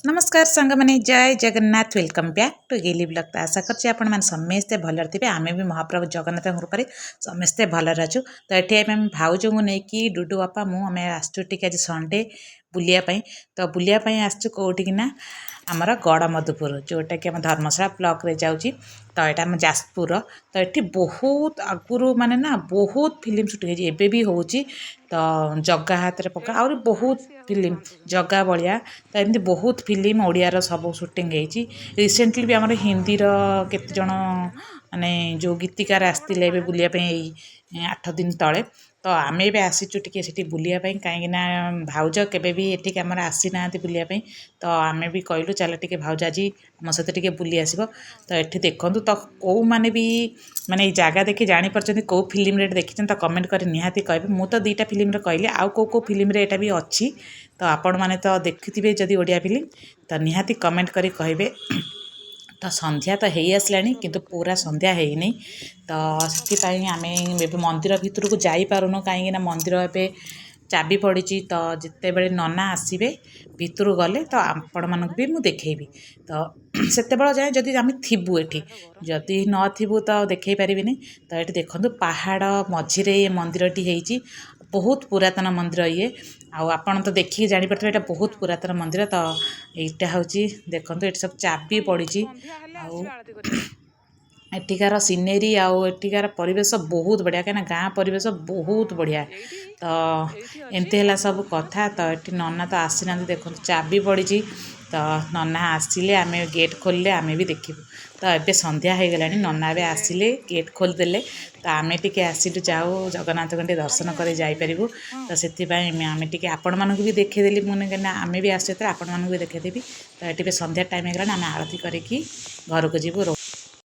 नमस्कार सांग मैंने जय जगन्नाथ वेलकम बैक टू गेली ब्लॉग। तो आशा करछी आपण माने समस्ते भलर थिबे। आमे भी महाप्रभु जगन्नाथ कृपा समस्ते भलर अछु। तो एठी आमे भाउजो को नेकी डुडू बापा मु आमे आछू टिके आज संडे बुलिया पई। तो बुलिया पई आछू कोठी कि ना आमर गड़मधुपुर जोटा कि आम धर्मशाला ब्लॉक रे जाउची। तो यहाँ आम जाजपुर। तो ये बहुत आगुरी माने ना बहुत फिल्म सुटिंग एबे भी होची। तो जग्गा हाथ में पका और बहुत फिल्म जग्गा बलिया। तो एमती बहुत फिल्म ओडियार सब सुटिंग होती। रिसेंटली भी आम हिंदी केत जन माने जो गीतिकार आसते बुलियापी 8 दिन तले। तो आमे भी आसीचु टिके सेठी बुलियापी कहीं भाउज केबे भी एठिक आमर आसी ना बुलियापी। तो आमे भी कहलु चल टिके भाउज आज आम सहित टिके बुली आसब। तो ये देखूँ तो कौ मैंने भी माने जगह देखी जापर कौ फिल्म रे देखी तो कमेंट कर निहाती कहे। मु तो 2टा फिल्म कहली आउ कौ फिल्म रे एटा भी अच्छी। तो आपण मैंने तो देखिथे जदि ओडिया फिल्म तो निहाती कमेंट करी कहे। तो संध्या तो हो आसला किंतु पूरा संध्या है नहीं। तो से आम मंदिर भितर को जापारूनु कहीं मंदिर ए चाबी पड़ी। तो जिते बड़े नना आसबे भितर गले तो आपण मानक भी मुझे देखी। तो से जाए जदि आम थीबू एठी जदि नथिबू तो देखे पारिनी। तो ये देखो पहाड़ मझिरे मंदिरटी होती बहुत पुरातन मंदिर ये आपण तो देखिए जापर ये बहुत पुरातन मंदिर। तो यहाँ हूँ देखो ये सब चाबी पड़ी एठिकार सीनेरी आठिकार परिवेश बहुत बढ़िया कहीं गाँ परिवेश बहुत बढ़िया। तो एमती है सब कथा। तो ये नना तो आसी ना देखो चाबी पड़ी। तो नना आसिले आम गेट खोलिले आम भी देखू। तो ये संध्या हो गला नना भी आसिले गेट खोलदेले। तो आम टे आसिलु जाऊ जगन्नाथ को दर्शन कर जापरू। तो से आम टे आपण मानक भी देखीदेली मुझे कहीं आम भी आसे आपण मानक भी देखीदेवी। तो ये संध्या टाइम हो गला आम आरती करके घर को जीवु।